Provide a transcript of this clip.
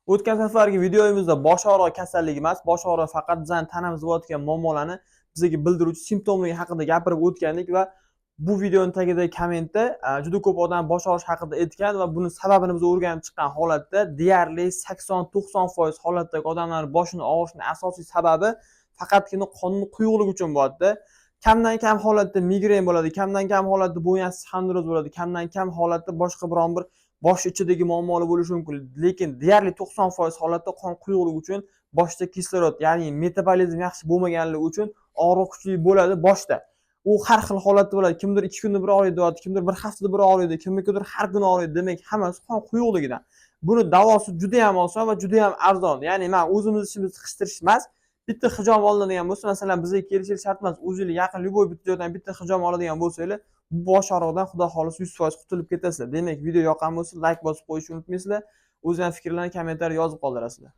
O'tgan safargi videomizda bosh og'rig'i kasalligi emas, bosh og'rig'i faqat bizning tanamizda bo'layotgan muammolarni bizga bildiruvchi simptomligi haqida gapirib o'tgandik va bu videoning tagidagi kommentda juda ko'p odam bosh og'rishi haqida aytgan va buni sababini biz o'rganib chiqqan holatda deyarli 80-90% holatdagi odamlarning boshini og'rishining asosiy sababi faqatgina qonning quyuqligi uchun bo'ladida. Kamdan kam holatda migren bo'ladi, kamdan kam holatda bo'yin yassi xandroz bo'ladi, kamdan kam holatda boshqa biron bir bosh ichidagi muammolar bo'lishi mumkin. Lekin deyarli 90% holatda qon quyuqligi uchun boshda kislorod, ya'ni metabolizm yaxshi bo'lmaganligi uchun og'riq kuchli bo'ladi boshda. U har xil holatda bo'ladi. Kimdir 2 kunda bir og'riydi, kimdir bir haftada bir og'riydi, kimnikidir har kuni og'riydi. Demak, hammasi qon quyuqligidan. Buni davosi juda ham oson va juda ham arzon. Ya'ni men o'zimiz ishimizni qishtirish emas, bitta hijom olinadigan bo'lsa, masalan, bizga kelishingiz shart emas. O'zingiz yaqin любой bitta joydan bitta hijom oladigan bo'lsangiz, bu bosh og'rig'idan xudo xolisa 100% qutulib ketasizlar. Demak, video yoqqan bo'lsa, like bosib qo'yishni unutmaysizlar. O'zingizning fikrlarni kommentariyga yozib qoldirasizlar.